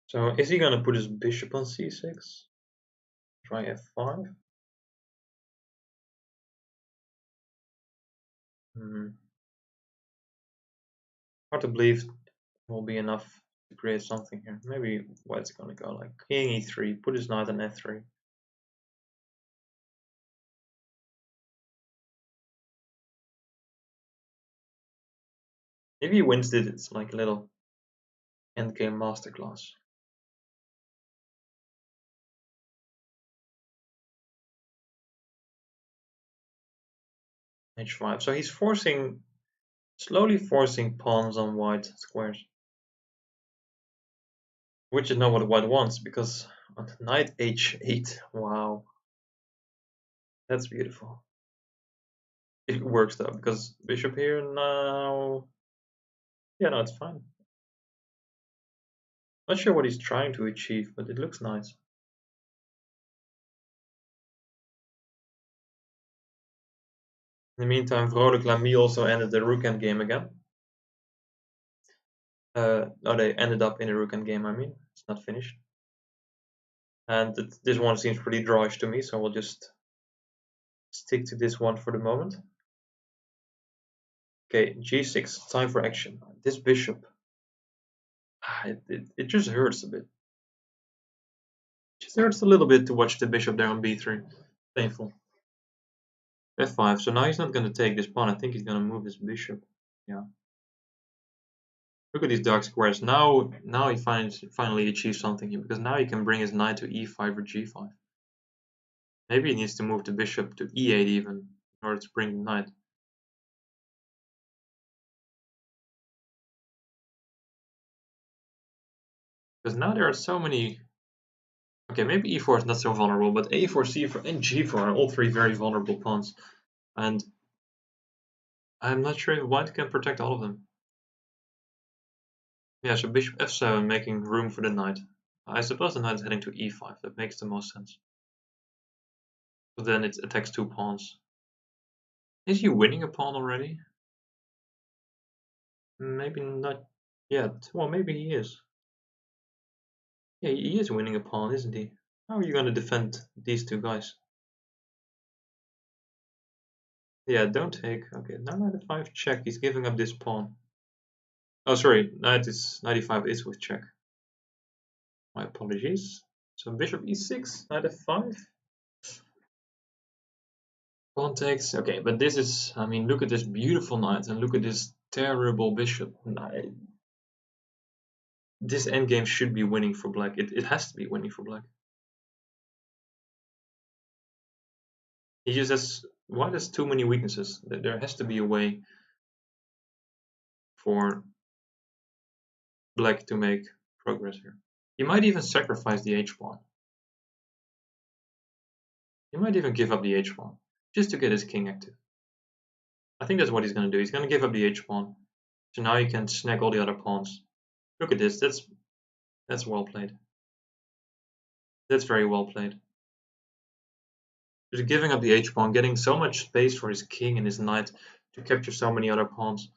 So is he gonna put his bishop on c6? Try f5? Hard to believe will be enough to create something here. Maybe white's gonna go like king e3, put his knight on f3. Maybe he wins it, it's like a little endgame masterclass. h5. So he's slowly forcing pawns on white squares. Which is not what white wants, because on knight h8, wow. That's beautiful. It works though, because bishop here now. Yeah, no, it's fine. Not sure what he's trying to achieve, but it looks nice. In the meantime, Vrolijk Lamy also ended the rook endgame again. No, they ended up in a rook endgame, I mean. It's not finished. And this one seems pretty drawish to me, so we'll just stick to this one for the moment. Okay, g6, time for action. This bishop, it just hurts a bit. It just hurts a little bit to watch the bishop there on b3. Painful. f5, so now he's not going to take this pawn. I think he's going to move his bishop. Yeah. Look at these dark squares. Now he finally achieves something here, because now he can bring his knight to e5 or g5. Maybe he needs to move the bishop to e8 even, in order to bring the knight. Because now there are so many. Okay, maybe e4 is not so vulnerable, but a4, c4, and g4 are all three very vulnerable pawns. And I'm not sure if white can protect all of them. Yeah, so bishop f7 making room for the knight. I suppose the knight is heading to e5. That makes the most sense. But then it attacks two pawns. Is he winning a pawn already? Maybe not yet. Well, maybe he is. Yeah, he is winning a pawn, isn't he? How are you going to defend these two guys? Yeah, don't take. Okay, now knight f5 check. He's giving up this pawn. Oh, sorry, knight is 95 is with check. My apologies. So bishop e6, knight f5. Pawn takes. Okay, but this is. I mean, look at this beautiful knight and look at this terrible bishop. This endgame should be winning for black. It has to be winning for black. He just has. White has too many weaknesses. There has to be a way for black to make progress here. He might even sacrifice the h-pawn. He might even give up the h-pawn just to get his king active. I think that's what he's going to do. He's going to give up the h-pawn. So now he can snag all the other pawns. Look at this. That's well played. That's very well played. Just giving up the h-pawn, getting so much space for his king and his knight to capture so many other pawns.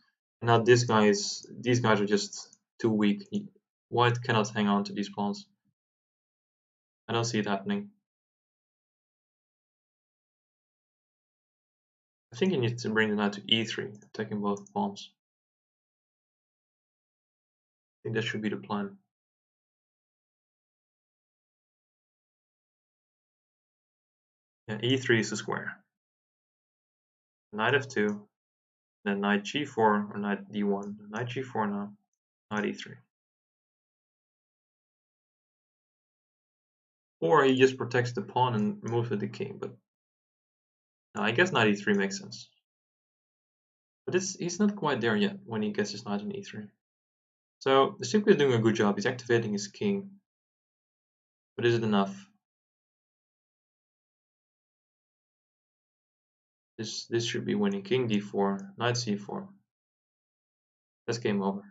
And now these guys are just too weak. White cannot hang on to these pawns. I don't see it happening. I think he needs to bring the knight to e3, attacking both pawns. I think that should be the plan. Yeah, e3 is the square. Knight f2, then knight g4 or knight d1. Knight g4 now. knight e3. Or he just protects the pawn and moves with the king, but no, I guess knight e3 makes sense. But he's not quite there yet when he gets his knight on e3. So the Sucre is doing a good job. He's activating his king. But is it enough? This should be winning. King d4, knight c4. That's game over.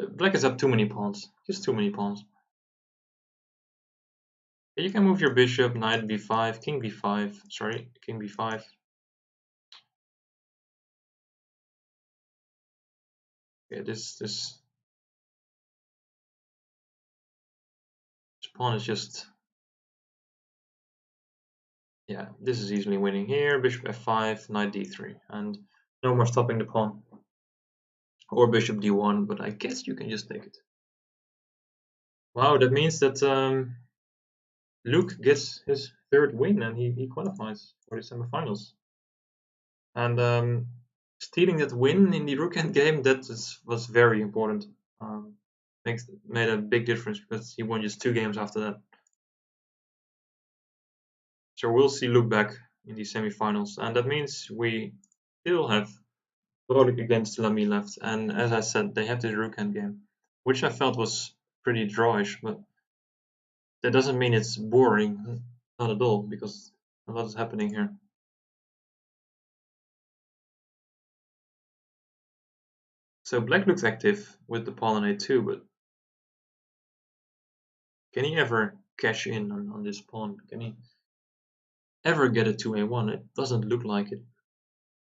Black has up too many pawns. Just too many pawns. You can move your bishop, knight b5, king b5. Sorry, king b5. Yeah, this pawn is just, yeah, this is easily winning here. Bishop f5, knight d3, and no more stopping the pawn. Or bishop d1, but I guess you can just take it. Wow, that means that Luke gets his third win and he qualifies for the semifinals. And stealing that win in the rook endgame, was very important. Made a big difference because he won just 2 games after that. So we'll see Luke back in the semifinals, and that means we still have Vrolijk against Lamy left. And as I said, they have this rook endgame, which I felt was pretty drawish, but that doesn't mean it's boring, not at all, because a lot is happening here. So black looks active with the pawn on a2, but can he ever cash in on this pawn? Can he ever get it to a1? It doesn't look like it.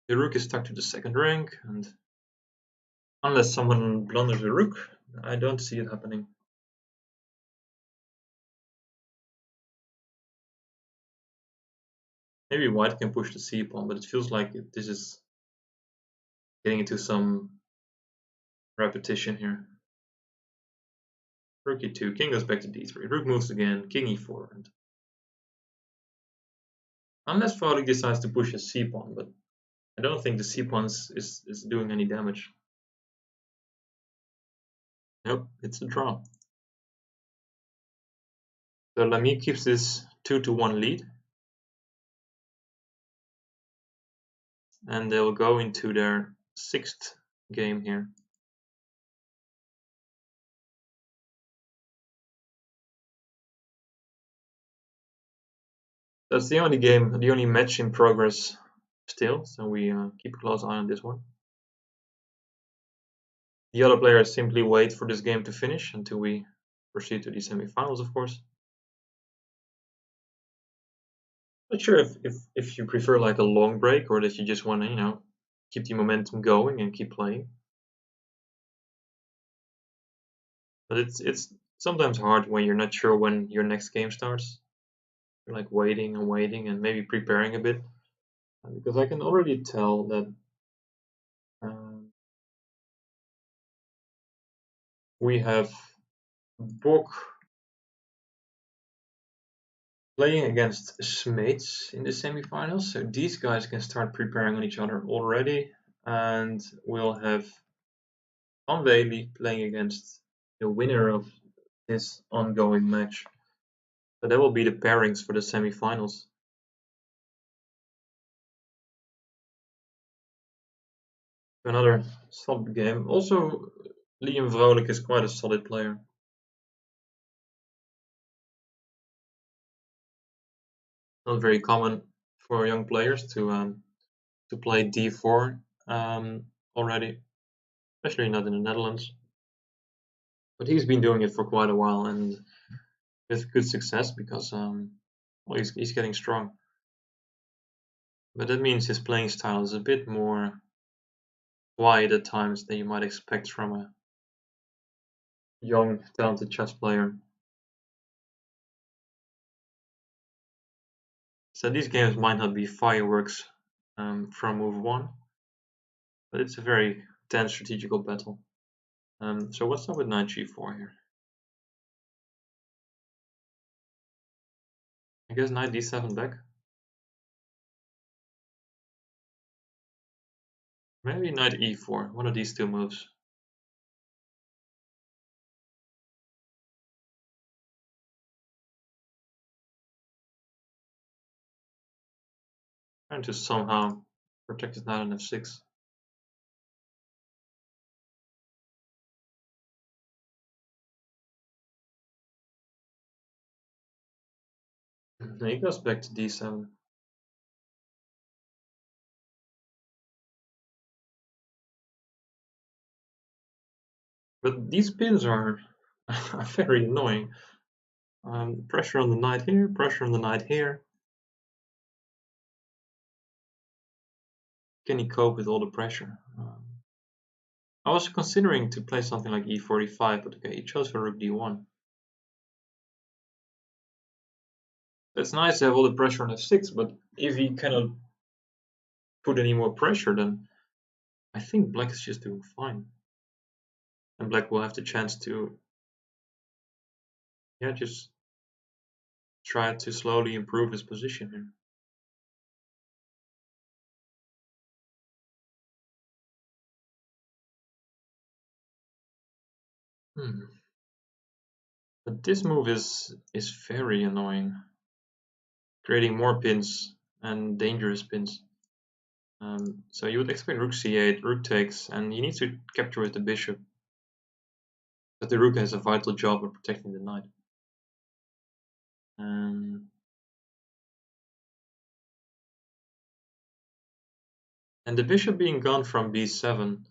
The rook is stuck to the second rank, and unless someone blunders the rook, I don't see it happening. Maybe white can push the c pawn, but it feels like this is getting into some repetition here. Rook e2, king goes back to d3, rook moves again, king e4. And unless Vrolijk decides to push his c pawn, but I don't think the c pawn is doing any damage. Nope, it's a draw. So Lamy keeps this 2-1 lead. And they'll go into their 6th game here. That's the only game, the only match in progress still, so we keep a close eye on this one. The other players simply wait for this game to finish until we proceed to the semifinals, of course. Not sure if you prefer like a long break or that you just want to, keep the momentum going and keep playing. But it's sometimes hard when you're not sure when your next game starts. You're like waiting and waiting and maybe preparing a bit. Because I can already tell that we have Bok playing against Smeets in the semifinals, so these guys can start preparing on each other already. And we'll have Van Wely playing against the winner of this ongoing match. So that will be the pairings for the semifinals. Another solid game. Also, Liam Vrolijk is quite a solid player. Not very common for young players to play d4 already, especially not in the Netherlands. But he's been doing it for quite a while and with good success because well, he's getting strong. But that means his playing style is a bit more quiet at times than you might expect from a young, talented chess player. So these games might not be fireworks from move 1, but it's a very tense strategical battle. So what's up with knight g4 here? I guess knight d7 back. Maybe knight e4, one of these two moves. Trying to somehow protect his knight on f6. He goes back to d7. But these pins are very annoying. Pressure on the knight here, pressure on the knight here. Can he cope with all the pressure? I was considering to play something like e45, but okay, he chose for rook d1. It's nice to have all the pressure on f6, but if he cannot put any more pressure, then I think black is just doing fine. And black will have the chance to, yeah, just try to slowly improve his position here. But this move is very annoying, creating more pins and dangerous pins. So you would expect rook c8, rook takes, and he needs to capture with the bishop. But the rook has a vital job of protecting the knight. And the bishop being gone from b7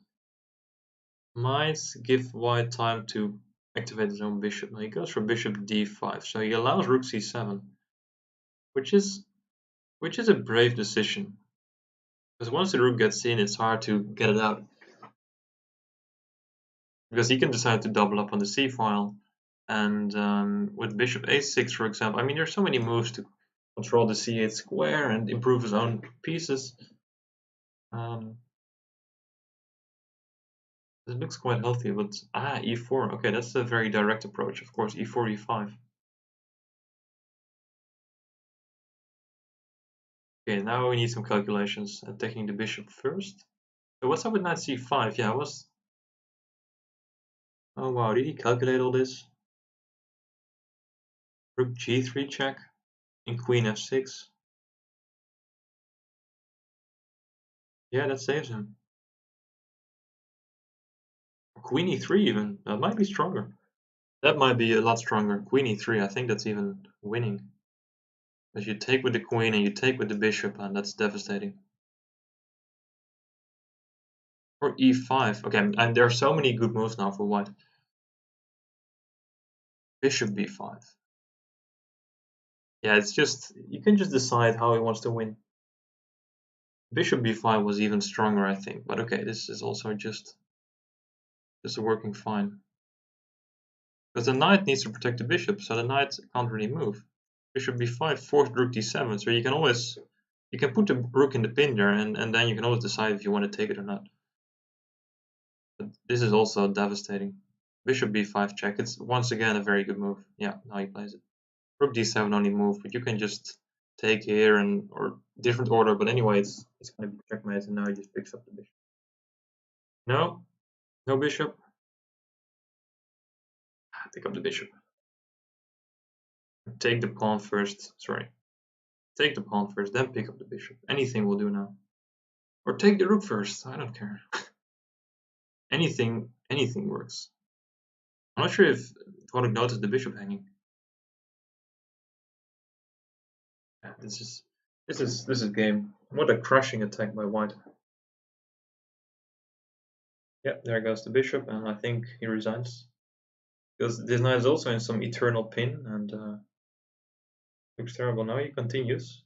might give white time to activate his own bishop. Now he goes for bishop d5, so he allows rook c7, which is a brave decision. Because once the rook gets in, it's hard to get it out. Because he can decide to double up on the c file, and with bishop a6, for example, I mean, there's so many moves to control the c8 square and improve his own pieces. It looks quite healthy, but e4. Okay, that's a very direct approach. Of course, e4, e5. Okay, now we need some calculations. Taking the bishop first. So what's up with knight c5? Yeah, I was. Oh wow, did he calculate all this? Rook g3 check and queen f6. Yeah, that saves him. Queen e3 even. That might be stronger. That might be a lot stronger. Queen e3, I think that's even winning. Because you take with the queen and you take with the bishop, and that's devastating. Or e5. Okay, and there are so many good moves now for white. Bishop b5. Yeah, it's just, you can just decide how he wants to win. Bishop b5 was even stronger, I think, but okay, this is also just working fine. Because the knight needs to protect the bishop, so the knight can't really move. Bishop b5 forced rook d7, so you can put the rook in the pin there, and then you can always decide if you want to take it or not. But this is also devastating. Bishop b5 check, it's once again a very good move. Yeah, now he plays it. Rook d7 only move, but you can just take here or different order, but anyway, it's going to be checkmate, and now he just picks up the bishop. No, no bishop. Pick up the bishop. Take the pawn first. Sorry. Take the pawn first, then pick up the bishop. Anything will do now. Or take the rook first. I don't care. anything works. I'm not sure if Todek noticed the bishop hanging. Yeah, this is game. What a crushing attack by white. Yeah, there goes the bishop, and I think he resigns. Because this knight is also in some eternal pin, and looks terrible. Now he continues.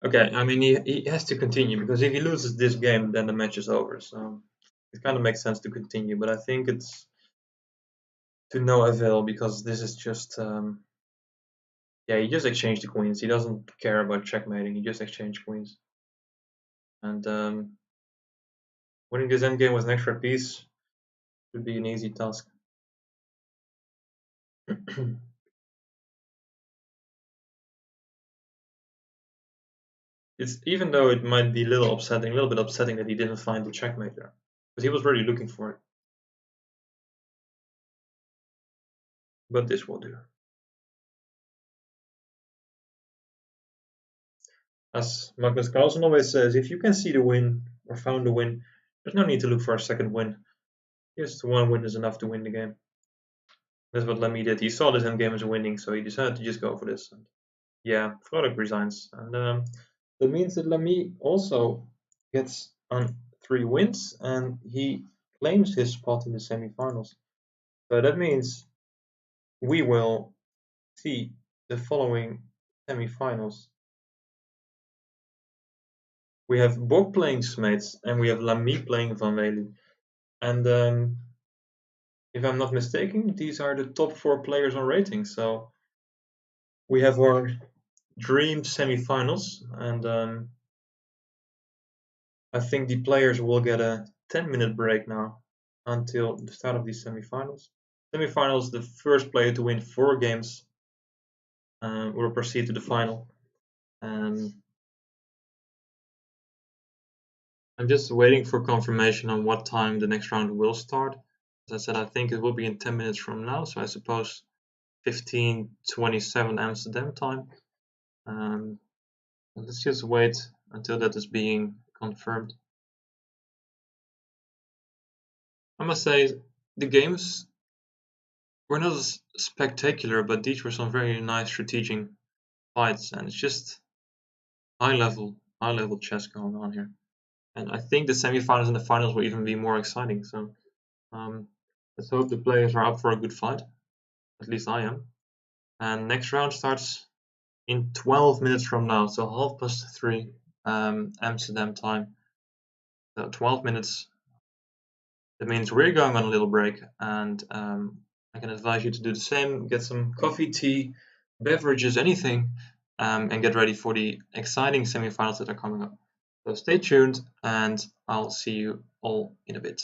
Okay, I mean, he has to continue, because if he loses this game, then the match is over. So it kind of makes sense to continue, but I think it's to no avail, because this is just yeah, he just exchanged the queens. He doesn't care about checkmating. He just exchanged queens, and winning this endgame with an extra piece should be an easy task. it's even though it might be a little bit upsetting that he didn't find the checkmate there, because he was really looking for it. But this will do. As Magnus Carlsen always says, if you can see the win or found the win, there's no need to look for a second win. Just one win is enough to win the game. That's what Lamy did. He saw this endgame as winning, so he decided to just go for this. And yeah, Vrolijk resigns. And that means that Lamy also gets on 3 wins, and he claims his spot in the semifinals. So that means we will see the following semifinals. We have Bok playing Smeets, and we have Lamy playing Van Wely. And if I'm not mistaken, these are the top 4 players on rating. So we have our dream semifinals, and I think the players will get a 10-minute break now until the start of these semifinals. Semifinals, the first player to win 4 games will proceed to the final. I'm just waiting for confirmation on what time the next round will start. As I said, I think it will be in 10 minutes from now, so I suppose 15:27 Amsterdam time. Let's just wait until that is being confirmed. I must say, the games were not as spectacular, but these were some very nice strategic fights, and it's just high level chess going on here. And I think the semifinals and the finals will even be more exciting. So let's hope the players are up for a good fight. At least I am. And next round starts in 12 minutes from now, so 3:30 Amsterdam time. So 12 minutes. That means we're going on a little break, and I can advise you to do the same. Get some coffee, tea, beverages, anything, and get ready for the exciting semifinals that are coming up. So stay tuned, and I'll see you all in a bit.